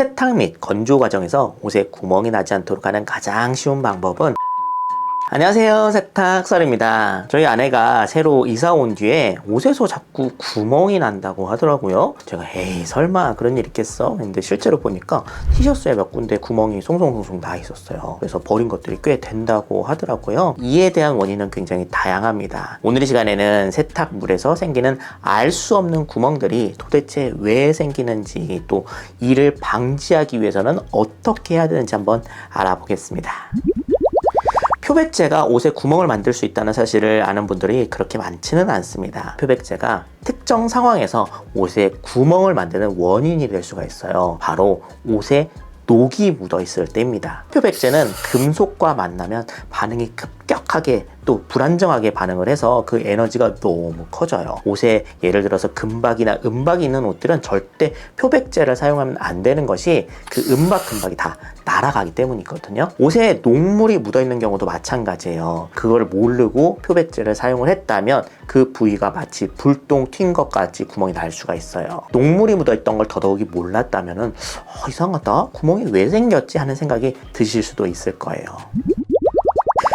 세탁 및 건조 과정에서 옷에 구멍이 나지 않도록 하는 가장 쉬운 방법은 안녕하세요, 세탁설입니다. 저희 아내가 새로 이사 온 뒤에 옷에서 자꾸 구멍이 난다고 하더라고요. 제가 에이 설마 그런 일 있겠어? 근데 실제로 보니까 티셔츠에 몇 군데 구멍이 송송송송 나 있었어요. 그래서 버린 것들이 꽤 된다고 하더라고요. 이에 대한 원인은 굉장히 다양합니다. 오늘 이 시간에는 세탁물에서 생기는 알 수 없는 구멍들이 도대체 왜 생기는지, 또 이를 방지하기 위해서는 어떻게 해야 되는지 한번 알아보겠습니다. 표백제가 옷에 구멍을 만들 수 있다는 사실을 아는 분들이 그렇게 많지는 않습니다. 표백제가 특정 상황에서 옷에 구멍을 만드는 원인이 될 수가 있어요. 바로 옷에 녹이 묻어 있을 때입니다. 표백제는 금속과 만나면 반응이 급격하게 또 불안정하게 반응을 해서 그 에너지가 너무 커져요. 옷에 예를 들어서 금박이나 은박이 있는 옷들은 절대 표백제를 사용하면 안 되는 것이 그 은박, 금박이 다 날아가기 때문이거든요. 옷에 녹물이 묻어 있는 경우도 마찬가지예요. 그걸 모르고 표백제를 사용을 했다면 그 부위가 마치 불똥 튄 것 같이 구멍이 날 수가 있어요. 녹물이 묻어 있던 걸 더더욱이 몰랐다면은 이상하다, 구멍이 왜 생겼지 하는 생각이 드실 수도 있을 거예요.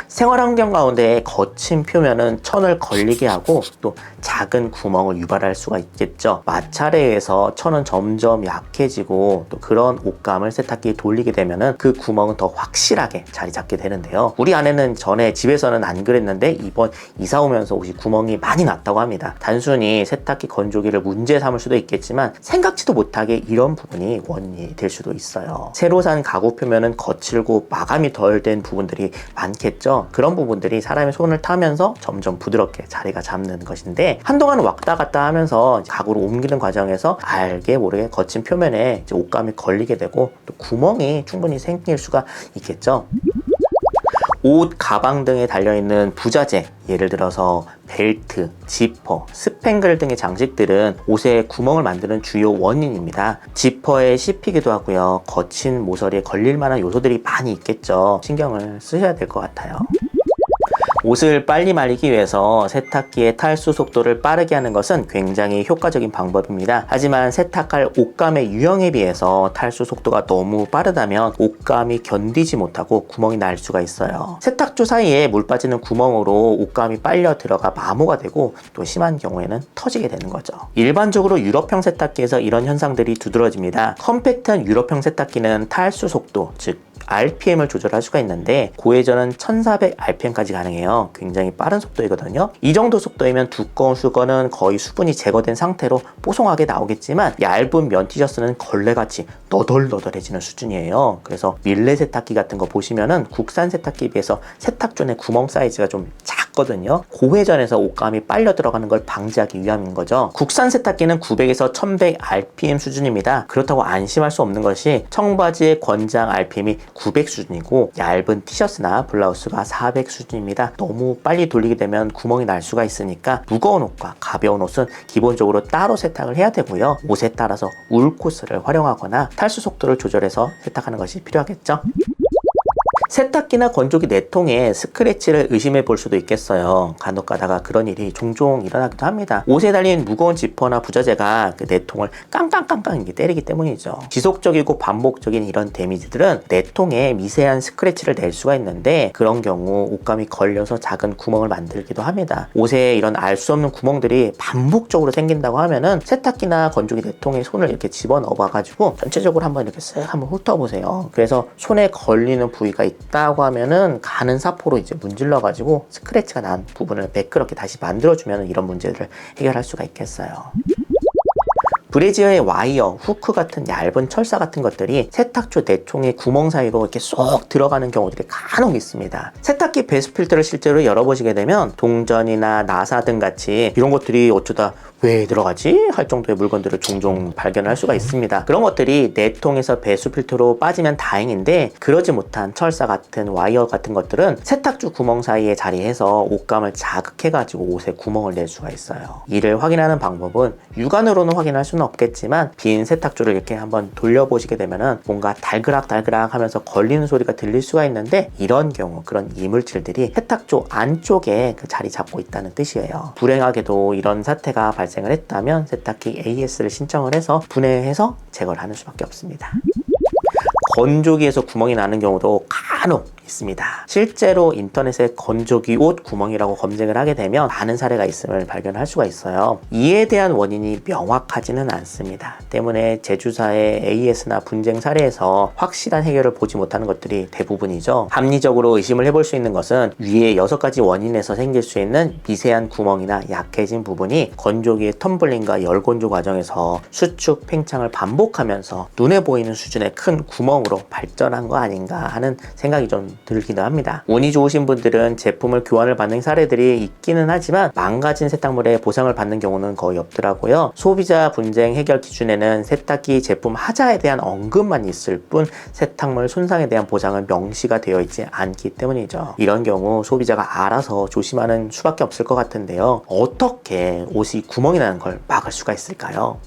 생활환경 가운데 거친 표면은 천을 걸리게 하고 또 작은 구멍을 유발할 수가 있겠죠. 마찰에 의해서 천은 점점 약해지고 또 그런 옷감을 세탁기에 돌리게 되면은 그 구멍은 더 확실하게 자리 잡게 되는데요. 우리 아내는 전에 집에서는 안 그랬는데 이번 이사 오면서 옷이 구멍이 많이 났다고 합니다. 단순히 세탁기 건조기를 문제 삼을 수도 있겠지만 생각지도 못하게 이런 부분이 원인이 될 수도 있어요. 새로 산 가구 표면은 거칠고 마감이 덜 된 부분들이 많겠죠. 그런 부분들이 사람의 손을 타면서 점점 부드럽게 자리가 잡는 것인데, 한동안 왔다 갔다 하면서 가구를 옮기는 과정에서 알게 모르게 거친 표면에 옷감이 걸리게 되고 또 구멍이 충분히 생길 수가 있겠죠. 옷, 가방 등에 달려있는 부자재, 예를 들어서 벨트, 지퍼, 스팽글 등의 장식들은 옷에 구멍을 만드는 주요 원인입니다. 지퍼에 씹히기도 하고요. 거친 모서리에 걸릴 만한 요소들이 많이 있겠죠. 신경을 쓰셔야 될 것 같아요. 옷을 빨리 말리기 위해서 세탁기의 탈수 속도를 빠르게 하는 것은 굉장히 효과적인 방법입니다. 하지만 세탁할 옷감의 유형에 비해서 탈수 속도가 너무 빠르다면 옷감이 견디지 못하고 구멍이 날 수가 있어요. 세탁조 사이에 물 빠지는 구멍으로 옷감이 빨려 들어가 마모가 되고 또 심한 경우에는 터지게 되는 거죠. 일반적으로 유럽형 세탁기에서 이런 현상들이 두드러집니다. 컴팩트한 유럽형 세탁기는 탈수 속도, 즉 RPM을 조절할 수가 있는데 고회전은 1400rpm까지 가능해요. 굉장히 빠른 속도이거든요. 이 정도 속도이면 두꺼운 수건은 거의 수분이 제거된 상태로 뽀송하게 나오겠지만 얇은 면 티셔츠는 걸레같이 너덜너덜해지는 수준이에요. 그래서 밀레 세탁기 같은 거 보시면은 국산 세탁기에 비해서 세탁조 내 구멍 사이즈가 좀 작거든요. 고회전에서 옷감이 빨려 들어가는 걸 방지하기 위함인 거죠. 국산 세탁기는 900에서 1100rpm 수준입니다. 그렇다고 안심할 수 없는 것이 청바지의 권장 rpm이 900 수준이고 얇은 티셔츠나 블라우스가 400 수준입니다. 너무 빨리 돌리게 되면 구멍이 날 수가 있으니까 무거운 옷과 가벼운 옷은 기본적으로 따로 세탁을 해야 되고요. 옷에 따라서 울 코스를 활용하거나 탈수 속도를 조절해서 세탁하는 것이 필요하겠죠. 세탁기나 건조기 내통에 스크래치를 의심해 볼 수도 있겠어요. 간혹 가다가 그런 일이 종종 일어나기도 합니다. 옷에 달린 무거운 지퍼나 부자재가 그 내통을 깡깡깡깡 때리기 때문이죠. 지속적이고 반복적인 이런 데미지들은 내통에 미세한 스크래치를 낼 수가 있는데, 그런 경우 옷감이 걸려서 작은 구멍을 만들기도 합니다. 옷에 이런 알 수 없는 구멍들이 반복적으로 생긴다고 하면은 세탁기나 건조기 내통에 손을 이렇게 집어넣어 봐가지고 전체적으로 한번 이렇게 쓱 한번 훑어보세요. 그래서 손에 걸리는 부위가 있다고 하면은 가는 사포로 이제 문질러 가지고 스크래치가 난 부분을 매끄럽게 다시 만들어주면 이런 문제를 해결할 수가 있겠어요. 브래지어의 와이어, 후크 같은 얇은 철사 같은 것들이 세탁조 내통의 구멍 사이로 이렇게 쏙 들어가는 경우들이 간혹 있습니다. 세탁기 배수 필터를 실제로 열어보시게 되면 동전이나 나사 등 같이 이런 것들이 어쩌다 왜 들어가지? 할 정도의 물건들을 종종 발견할 수가 있습니다. 그런 것들이 내통에서 배수 필터로 빠지면 다행인데, 그러지 못한 철사 같은 와이어 같은 것들은 세탁조 구멍 사이에 자리해서 옷감을 자극해가지고 옷에 구멍을 낼 수가 있어요. 이를 확인하는 방법은 육안으로는 확인할 수는 없겠지만 빈 세탁조를 이렇게 한번 돌려보시게 되면은 뭔가 달그락달그락 하면서 걸리는 소리가 들릴 수가 있는데, 이런 경우 그런 이물질들이 세탁조 안쪽에 그 자리 잡고 있다는 뜻이에요. 불행하게도 이런 사태가 발생을 했다면 세탁기 AS를 신청을 해서 분해해서 제거를 하는 수밖에 없습니다. 건조기에서 구멍이 나는 경우도 간혹 있습니다. 실제로 인터넷에 건조기 옷 구멍이라고 검색을 하게 되면 많은 사례가 있음을 발견할 수가 있어요. 이에 대한 원인이 명확하지는 않습니다. 때문에 제조사의 AS나 분쟁 사례에서 확실한 해결을 보지 못하는 것들이 대부분이죠. 합리적으로 의심을 해볼 수 있는 것은 위에 6가지 원인에서 생길 수 있는 미세한 구멍이나 약해진 부분이 건조기의 텀블링과 열건조 과정에서 수축, 팽창을 반복하면서 눈에 보이는 수준의 큰 구멍으로 발전한 거 아닌가 하는 생각이 좀 들기도 합니다. 운이 좋으신 분들은 제품을 교환을 받는 사례들이 있기는 하지만 망가진 세탁물에 보상을 받는 경우는 거의 없더라고요. 소비자 분쟁 해결 기준에는 세탁기 제품 하자에 대한 언급만 있을 뿐 세탁물 손상에 대한 보상은 명시가 되어 있지 않기 때문이죠. 이런 경우 소비자가 알아서 조심하는 수밖에 없을 것 같은데요. 어떻게 옷이 구멍이 나는 걸 막을 수가 있을까요?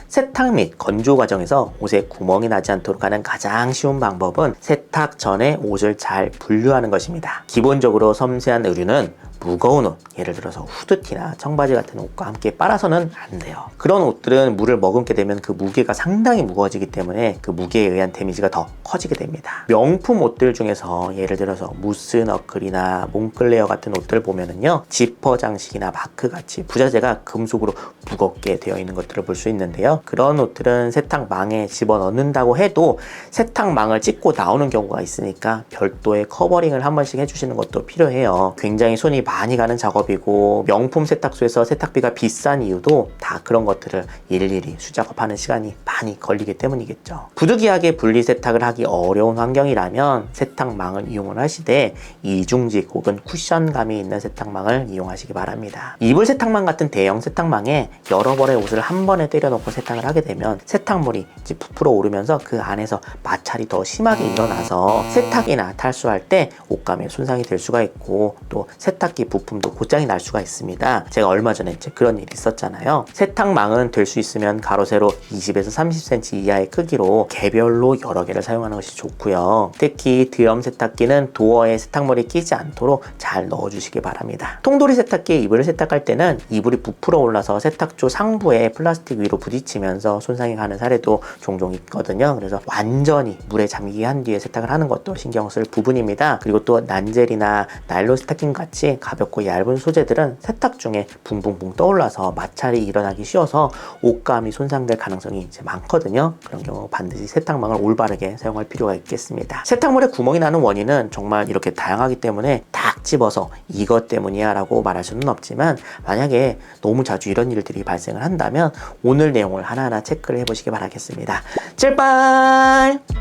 세탁 및 건조 과정에서 옷에 구멍이 나지 않도록 하는 가장 쉬운 방법은 세탁 전에 옷을 잘 분류하는 것입니다. 기본적으로 섬세한 의류는 무거운 옷, 예를 들어서 후드티나 청바지 같은 옷과 함께 빨아서는 안 돼요. 그런 옷들은 물을 머금게 되면 그 무게가 상당히 무거워지기 때문에 그 무게에 의한 데미지가 더 커지게 됩니다. 명품 옷들 중에서 예를 들어서 무스 너클이나 몽클레어 같은 옷들 보면은요, 지퍼 장식이나 마크 같이 부자재가 금속으로 무겁게 되어 있는 것들을 볼 수 있는데요. 그런 옷들은 세탁망에 집어넣는다고 해도 세탁망을 찢고 나오는 경우가 있으니까 별도의 커버링을 한 번씩 해주시는 것도 필요해요. 굉장히 손이 많이 가는 작업이고 명품 세탁소에서 세탁비가 비싼 이유도 다 그런 것들을 일일이 수작업하는 시간이 많이 걸리기 때문이겠죠. 부득이하게 분리 세탁을 하기 어려운 환경이라면 세탁망을 이용을 하시되 이중직 혹은 쿠션감이 있는 세탁망을 이용하시기 바랍니다. 이불 세탁망 같은 대형 세탁망에 여러 벌의 옷을 한 번에 때려놓고 세탁을 하게 되면 세탁물이 이제 부풀어 오르면서 그 안에서 마찰이 더 심하게 일어나서 세탁이나 탈수할 때 옷감에 손상이 될 수가 있고 또 세탁기 부품도 고장이 날 수가 있습니다. 제가 얼마 전에 이제 그런 일이 있었잖아요. 세탁망은 될 수 있으면 가로 세로 20에서 30cm 이하의 크기로 개별로 여러 개를 사용하는 것이 좋고요. 특히 드럼 세탁기는 도어에 세탁물이 끼지 않도록 잘 넣어주시기 바랍니다. 통돌이 세탁기에 이불을 세탁할 때는 이불이 부풀어 올라서 세탁조 상부에 플라스틱 위로 부딪히면서 손상이 가는 사례도 종종 있거든요. 그래서 완전히 물에 잠기게 한 뒤에 세탁을 하는 것도 신경 쓸 부분입니다. 그리고 또 난젤이나 나일론 스타킹 같이 가볍고 얇은 소재들은 세탁 중에 붕붕붕 떠올라서 마찰이 일어나기 쉬워서 옷감이 손상될 가능성이 이제 많거든요. 그런 경우 반드시 세탁망을 올바르게 사용할 필요가 있겠습니다. 세탁물에 구멍이 나는 원인은 정말 이렇게 다양하기 때문에 딱 집어서 이것 때문이야 라고 말할 수는 없지만 만약에 너무 자주 이런 일들이 발생을 한다면 오늘 내용을 하나하나 체크를 해보시기 바라겠습니다. 출발!